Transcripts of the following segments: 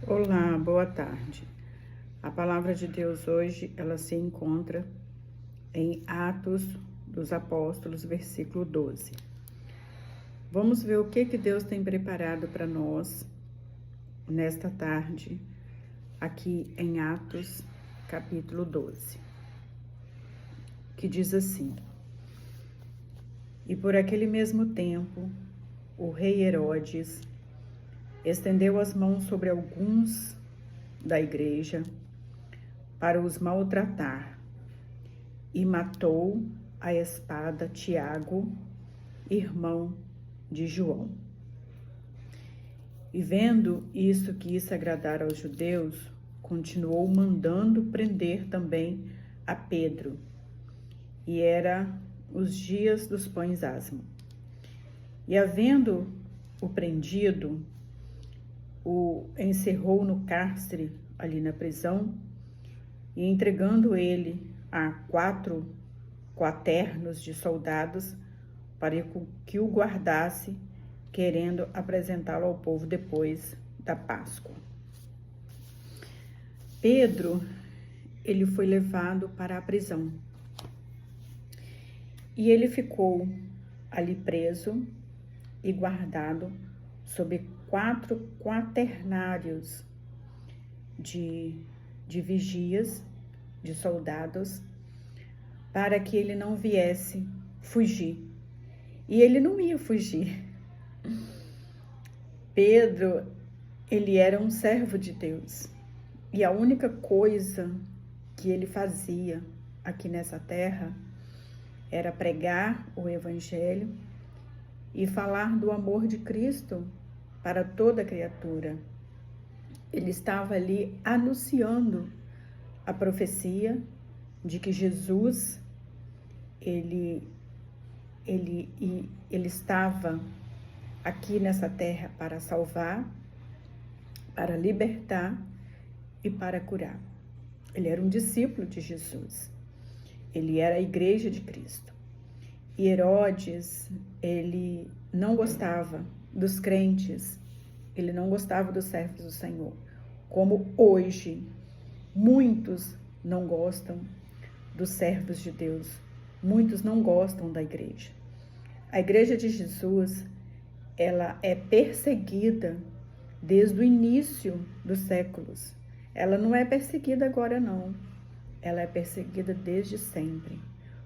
Olá, boa tarde. A palavra de Deus hoje, ela se encontra em Atos dos Apóstolos, versículo 12. Vamos ver o que Deus tem preparado para nós nesta tarde, aqui em Atos, capítulo 12, que diz assim: E por aquele mesmo tempo, o rei Herodes estendeu as mãos sobre alguns da igreja para os maltratar e matou à espada Tiago, irmão de João. E vendo isso quis agradar aos judeus, continuou mandando prender também a Pedro. E era os dias dos pães asmos. E havendo o prendido, o encerrou no cárcere, ali na prisão, e entregando ele a 4 quaternos de soldados para que o guardasse, querendo apresentá-lo ao povo depois da Páscoa. Pedro, ele foi levado para a prisão. E ele ficou ali preso e guardado sob 4 quaternários de vigias, de soldados, para que ele não viesse fugir. E ele não ia fugir. Pedro, ele era um servo de Deus. E a única coisa que ele fazia aqui nessa terra era pregar o evangelho e falar do amor de Cristo para toda criatura. Ele estava ali anunciando a profecia de que Jesus, ele estava aqui nessa terra para salvar, para libertar e para curar. Ele era um discípulo de Jesus. Ele era a igreja de Cristo. E Herodes, ele não gostava dos crentes, ele não gostava dos servos do Senhor. Como hoje, muitos não gostam dos servos de Deus, muitos não gostam da igreja. A igreja de Jesus, ela é perseguida desde o início dos séculos. Ela não é perseguida agora, não. Ela é perseguida desde sempre.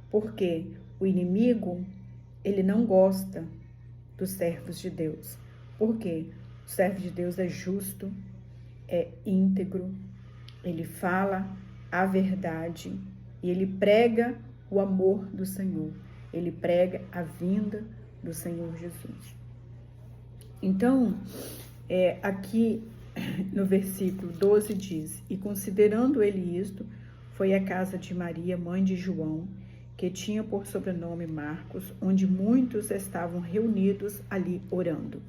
Porque o inimigo, ele não gosta dos servos de Deus. Por quê? O servo de Deus é justo, é íntegro, ele fala a verdade e ele prega o amor do Senhor. Ele prega a vinda do Senhor Jesus. Então, aqui no versículo 12 diz: E considerando ele isto, foi à casa de Maria, mãe de João, que tinha por sobrenome Marcos, onde muitos estavam reunidos ali orando.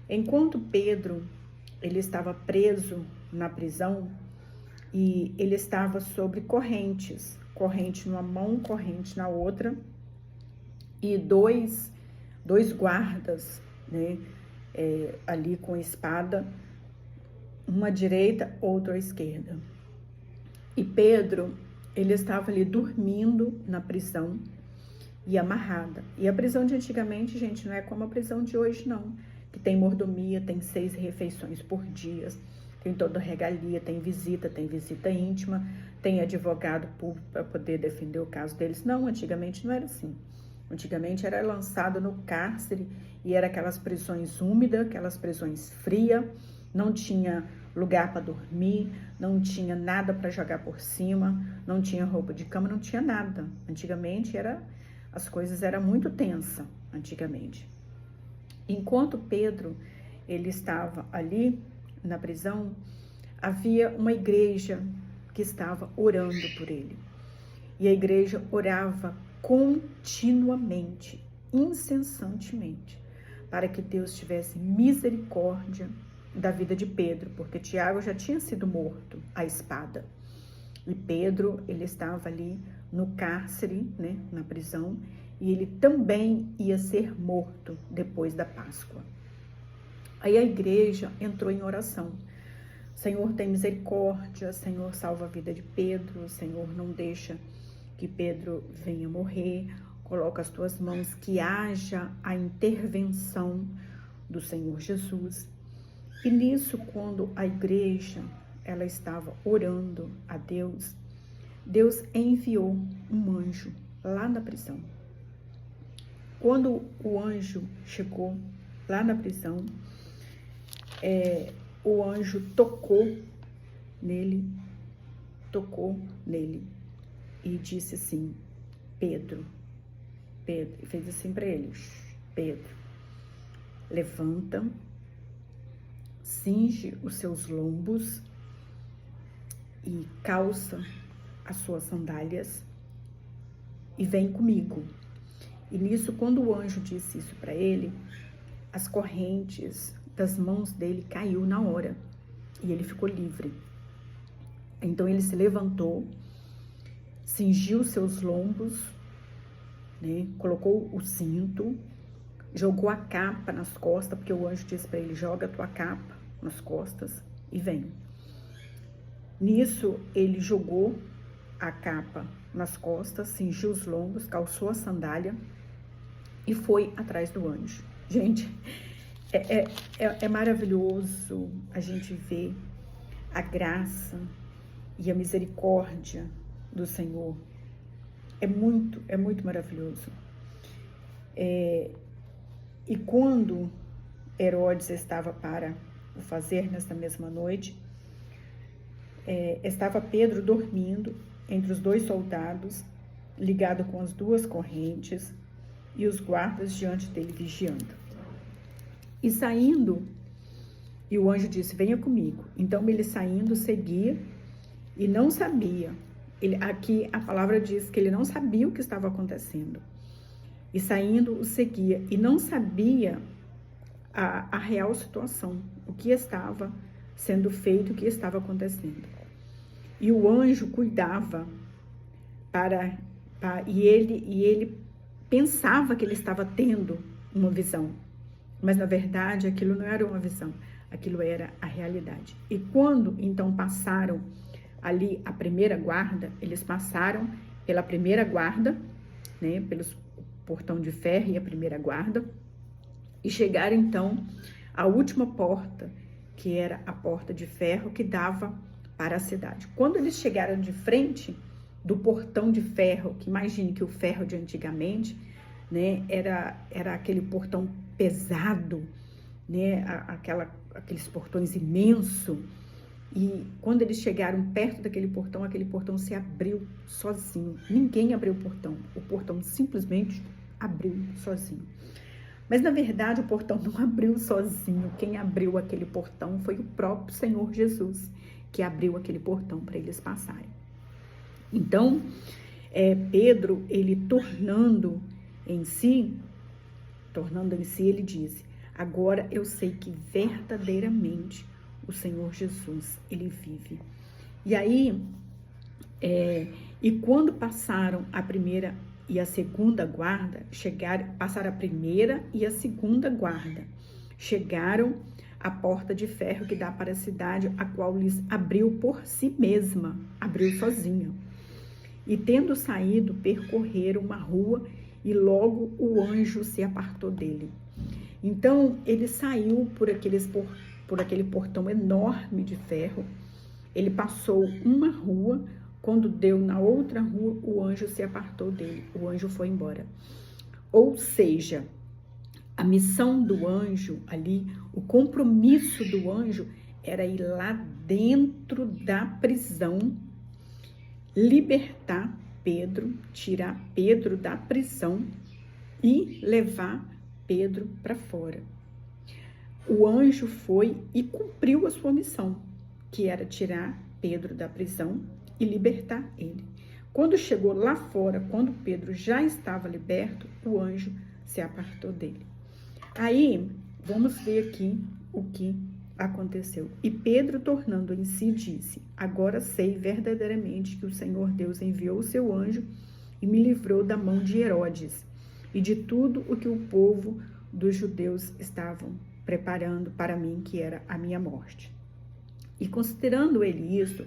Enquanto Pedro, ele estava preso na prisão e ele estava sobre correntes, corrente numa mão, corrente na outra, e dois guardas, né, ali com espada, uma à direita, outra à esquerda. E Pedro, ele estava ali dormindo na prisão e amarrada. E a prisão de antigamente, gente, não é como a prisão de hoje, não. Que tem mordomia, tem 6 refeições por dia, tem toda a regalia, tem visita íntima, tem advogado público para poder defender o caso deles. Não, antigamente não era assim. Antigamente era lançado no cárcere e era aquelas prisões úmidas, aquelas prisões frias, não tinha lugar para dormir, não tinha nada para jogar por cima, não tinha roupa de cama, não tinha nada. Antigamente as coisas eram muito tensas, antigamente. Enquanto Pedro, ele estava ali na prisão, havia uma igreja que estava orando por ele. E a igreja orava continuamente, incessantemente, para que Deus tivesse misericórdia da vida de Pedro, porque Tiago já tinha sido morto à espada. E Pedro, ele estava ali no cárcere, né, na prisão, e ele também ia ser morto depois da Páscoa. Aí a igreja entrou em oração. Senhor, tem misericórdia, Senhor, salva a vida de Pedro, Senhor, não deixa que Pedro venha morrer, coloca as tuas mãos, que haja a intervenção do Senhor Jesus. E nisso, quando a igreja, ela estava orando a Deus, Deus enviou um anjo lá na prisão. Quando o anjo chegou lá na prisão, o anjo tocou nele e disse assim: Pedro, e fez assim para ele: Pedro, levanta, cinge os seus lombos e calça as suas sandálias e vem comigo. E nisso, quando o anjo disse isso para ele, as correntes das mãos dele caiu na hora e ele ficou livre. Então ele se levantou, cingiu seus lombos, né, colocou o cinto, jogou a capa nas costas, porque o anjo disse para ele: joga a tua capa nas costas e vem. Nisso ele jogou a capa nas costas, cingiu os lombos, calçou a sandália e foi atrás do anjo. Gente, é maravilhoso a gente ver a graça e a misericórdia do Senhor. É muito maravilhoso. E quando Herodes estava para o fazer nesta mesma noite, estava Pedro dormindo entre os dois soldados, ligado com as duas correntes, e os guardas diante dele vigiando. E saindo, e o anjo disse: venha comigo. Então ele saindo seguia e não sabia. Aqui a palavra diz que ele não sabia o que estava acontecendo. E saindo o seguia e não sabia a real situação, o que estava sendo feito, o que estava acontecendo. E o anjo cuidava e ele pensava que ele estava tendo uma visão, mas na verdade aquilo não era uma visão, aquilo era a realidade. E quando então passaram ali a primeira guarda, eles passaram pela primeira guarda, né, pelos portão de ferro e a primeira guarda, e chegaram então à última porta, que era a porta de ferro que dava para a cidade. Quando eles chegaram de frente do portão de ferro, que imagine que o ferro de antigamente, né, era aquele portão pesado, né, aqueles portões imensos. E quando eles chegaram perto daquele portão se abriu sozinho. Ninguém abriu o portão simplesmente abriu sozinho. Mas na verdade o portão não abriu sozinho. Quem abriu aquele portão foi o próprio Senhor Jesus, que abriu aquele portão para eles passarem. Então, Pedro, ele tornando em si, ele disse: agora eu sei que verdadeiramente o Senhor Jesus, ele vive. E aí, e quando passaram a primeira e a segunda guarda, passaram a primeira e a segunda guarda, chegaram à porta de ferro que dá para a cidade, a qual lhes abriu por si mesma, abriu sozinha. E tendo saído, percorreram uma rua e logo o anjo se apartou dele. Então, ele saiu por aquele portão enorme de ferro, ele passou uma rua, quando deu na outra rua, o anjo se apartou dele, o anjo foi embora. Ou seja, a missão do anjo ali, o compromisso do anjo era ir lá dentro da prisão, libertar Pedro, tirar Pedro da prisão e levar Pedro para fora. O anjo foi e cumpriu a sua missão, que era tirar Pedro da prisão e libertar ele. Quando chegou lá fora, quando Pedro já estava liberto, o anjo se apartou dele. Aí, vamos ver aqui o que aconteceu. E Pedro, tornando em si, disse: agora sei verdadeiramente que o Senhor Deus enviou o seu anjo e me livrou da mão de Herodes e de tudo o que o povo dos judeus estavam preparando para mim, que era a minha morte. E considerando ele isso,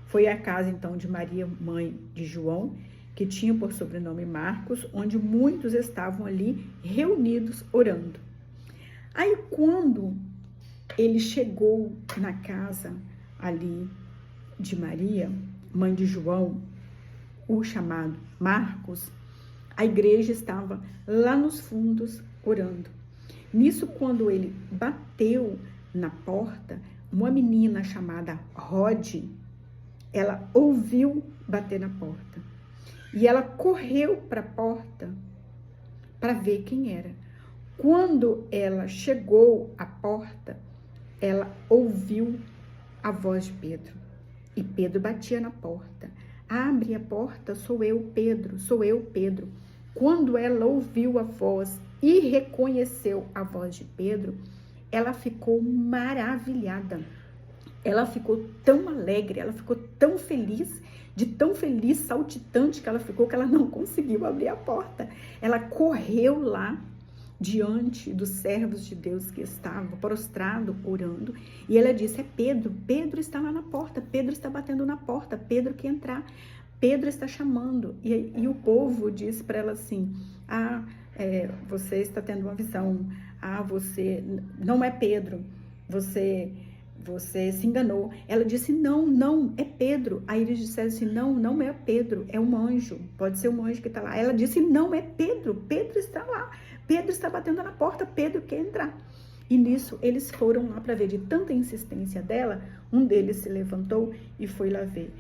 foi à casa então de Maria, mãe de João, que tinha por sobrenome Marcos, onde muitos estavam ali reunidos orando. Aí quando ele chegou na casa ali de Maria, mãe de João, o chamado Marcos, a igreja estava lá nos fundos orando. Nisso, quando ele bateu na porta, uma menina chamada Rod, ela ouviu bater na porta. E ela correu para a porta para ver quem era. Quando ela chegou à porta, ela ouviu a voz de Pedro. E Pedro batia na porta. Abre a porta, sou eu, Pedro, sou eu, Pedro. Quando ela ouviu a voz e reconheceu a voz de Pedro, ela ficou maravilhada. Ela ficou tão alegre, ela ficou tão feliz, de tão feliz, saltitante que ela ficou, que ela não conseguiu abrir a porta. Ela correu lá diante dos servos de Deus que estavam prostrado, orando, e ela disse, é Pedro, Pedro está lá na porta, Pedro está batendo na porta, Pedro quer entrar, Pedro está chamando. E o povo disse para ela assim, você está tendo uma visão, você não é Pedro, você se enganou. Ela disse, não, é Pedro. Aí eles disseram assim, não é Pedro, é um anjo, pode ser um anjo que está lá. Ela disse, não, é Pedro, Pedro está lá, Pedro está batendo na porta, Pedro quer entrar. E nisso eles foram lá para ver. De tanta insistência dela, um deles se levantou e foi lá ver.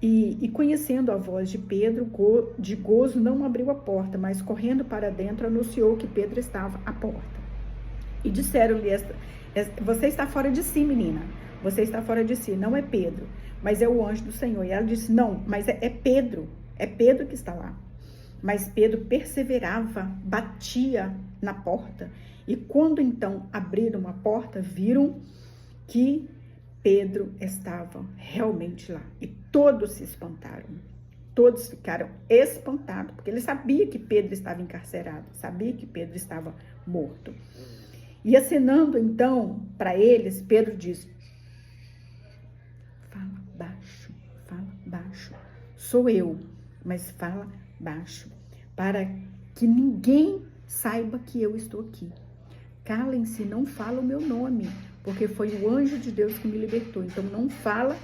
E conhecendo a voz de Pedro, de gozo não abriu a porta, mas correndo para dentro anunciou que Pedro estava à porta. E disseram-lhe, você está fora de si, menina, você está fora de si, não é Pedro, mas é o anjo do Senhor. E ela disse, não, mas é Pedro que está lá. Mas Pedro perseverava, batia na porta, e quando então abriram a porta, viram que Pedro estava realmente lá. E todos se espantaram, todos ficaram espantados, porque ele sabia que Pedro estava encarcerado, sabia que Pedro estava morto. E acenando então para eles, Pedro disse, fala baixo, sou eu, mas fala baixo, para que ninguém saiba que eu estou aqui. Calem-se, não fala o meu nome, porque foi o anjo de Deus que me libertou. Então não fala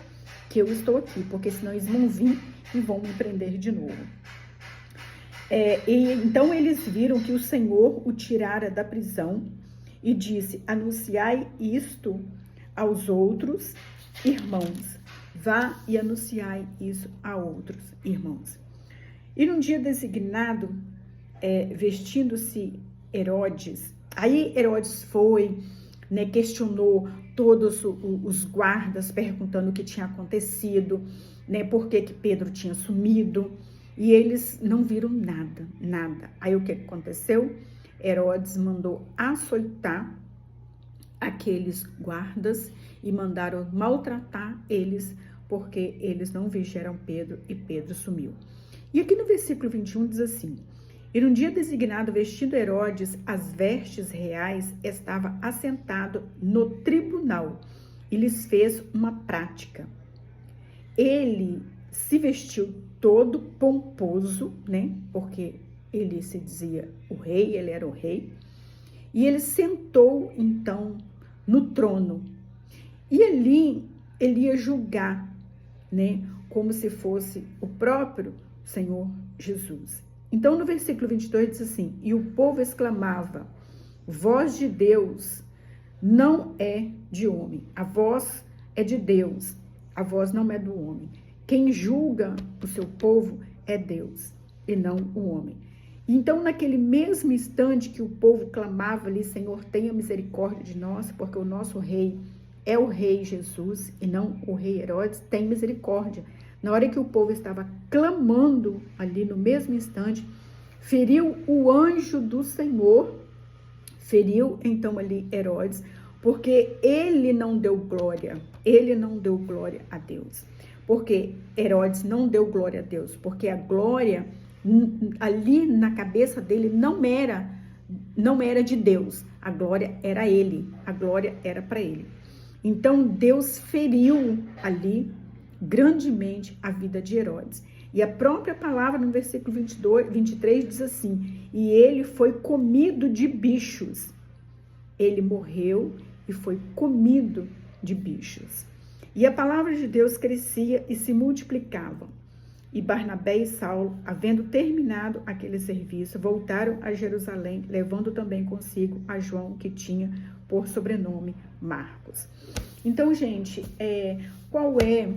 que eu estou aqui, porque senão eles vão vir e vão me prender de novo. Então eles viram que o Senhor o tirara da prisão e disse, anunciai isto aos outros irmãos. Vá e anunciai isso a outros irmãos. E num dia designado, vestindo-se Herodes, aí Herodes foi, questionou todos os guardas, perguntando o que tinha acontecido, por que Pedro tinha sumido, e eles não viram nada. Aí o que aconteceu? Herodes mandou açoitar aqueles guardas e mandaram maltratar eles, porque eles não vigiaram Pedro e Pedro sumiu. E aqui no versículo 21 diz assim, e num dia designado, vestido Herodes as vestes reais, estava assentado no tribunal e lhes fez uma prática. Ele se vestiu todo pomposo, porque ele se dizia o rei, ele era o rei, e ele sentou então no trono. E ali ele ia julgar, como se fosse o próprio Senhor Jesus. Então, no versículo 22 diz assim, e o povo exclamava, voz de Deus não é de homem, a voz é de Deus, a voz não é do homem. Quem julga o seu povo é Deus e não o homem. Então, naquele mesmo instante que o povo clamava ali, Senhor, tenha misericórdia de nós, porque o nosso rei é o rei Jesus e não o rei Herodes, tem misericórdia. Na hora que o povo estava clamando ali no mesmo instante, feriu o anjo do Senhor, feriu então ali Herodes, porque ele não deu glória a Deus. Porque Herodes não deu glória a Deus, porque a glória ali na cabeça dele não era de Deus, a glória era ele, a glória era para ele. Então Deus feriu ali grandemente a vida de Herodes. E a própria palavra no versículo 23 diz assim: e ele foi comido de bichos. Ele morreu e foi comido de bichos. E a palavra de Deus crescia e se multiplicava. E Barnabé e Saulo, havendo terminado aquele serviço, voltaram a Jerusalém, levando também consigo a João, que tinha por sobrenome Marcos. Então, gente, qual é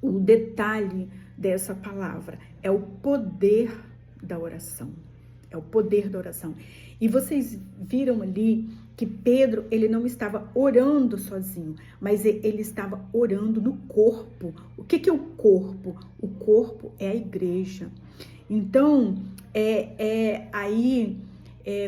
o detalhe dessa palavra? É o poder da oração. É o poder da oração. E vocês viram ali que Pedro, ele não estava orando sozinho, mas ele estava orando no corpo. O que é o corpo? O corpo é a igreja. Então,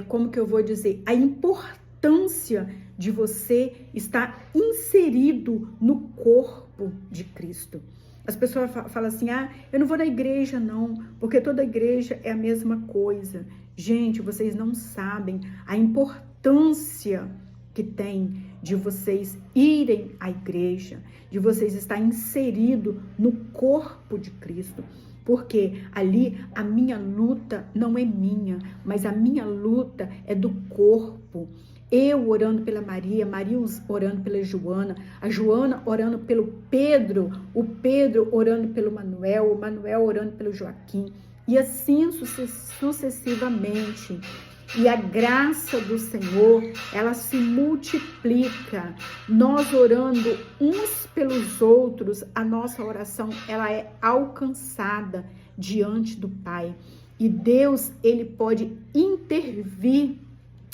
como que eu vou dizer? A importância de você estar inserido no corpo de Cristo. As pessoas falam assim, eu não vou na igreja não, porque toda igreja é a mesma coisa. Gente, vocês não sabem a importância que tem de vocês irem à igreja, de vocês estar inserido no corpo de Cristo. Porque ali a minha luta não é minha, mas a minha luta é do corpo. Eu orando pela Maria, Maria orando pela Joana, a Joana orando pelo Pedro, o Pedro orando pelo Manuel, o Manuel orando pelo Joaquim, e assim sucessivamente. E a graça do Senhor, ela se multiplica. Nós orando uns pelos outros, a nossa oração, ela é alcançada diante do Pai. E Deus, ele pode intervir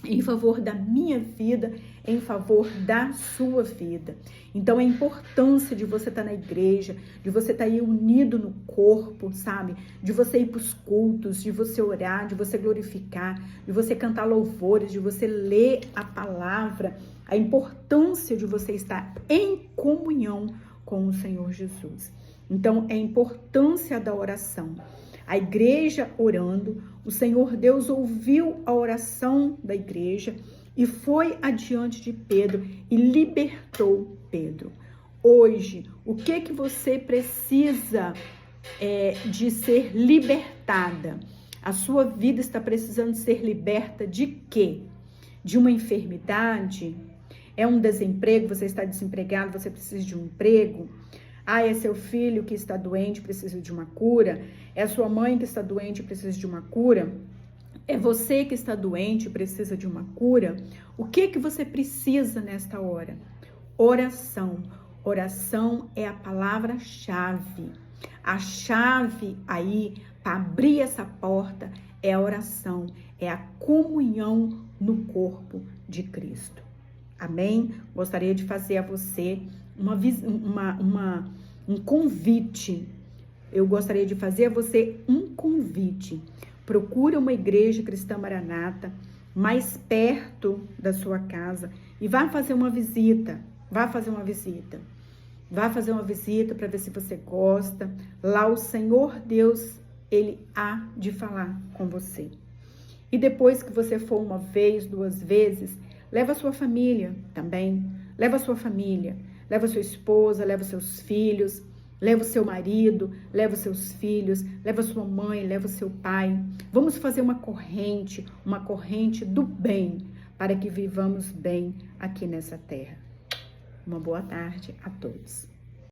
em favor da minha vida, em favor da sua vida. Então, a importância de você estar na igreja, de você estar aí unido no corpo, sabe? De você ir para os cultos, de você orar, de você glorificar, de você cantar louvores, de você ler a palavra. A importância de você estar em comunhão com o Senhor Jesus. Então, é a importância da oração. A igreja orando, o Senhor Deus ouviu a oração da igreja e foi adiante de Pedro e libertou Pedro. Hoje, o que você precisa de ser libertada? A sua vida está precisando ser liberta de quê? De uma enfermidade? É um desemprego, você está desempregado, você precisa de um emprego? É seu filho que está doente, precisa de uma cura? É sua mãe que está doente, precisa de uma cura? É você que está doente, precisa de uma cura? O que você precisa nesta hora? Oração. Oração é a palavra-chave. A chave aí para abrir essa porta é a oração, é a comunhão no corpo de Cristo. Amém? Gostaria de fazer a você um convite. Eu gostaria de fazer a você um convite. Procura uma igreja cristã Maranata mais perto da sua casa e vá fazer uma visita. Vá fazer uma visita para ver se você gosta. Lá o Senhor Deus, ele há de falar com você. E depois que você for uma vez, 2 vezes, leva a sua família também. Leva a sua família. Leva a sua esposa, leva os seus filhos, leva o seu marido, leva os seus filhos, leva a sua mãe, leva o seu pai. Vamos fazer uma corrente do bem, para que vivamos bem aqui nessa terra. Uma boa tarde a todos.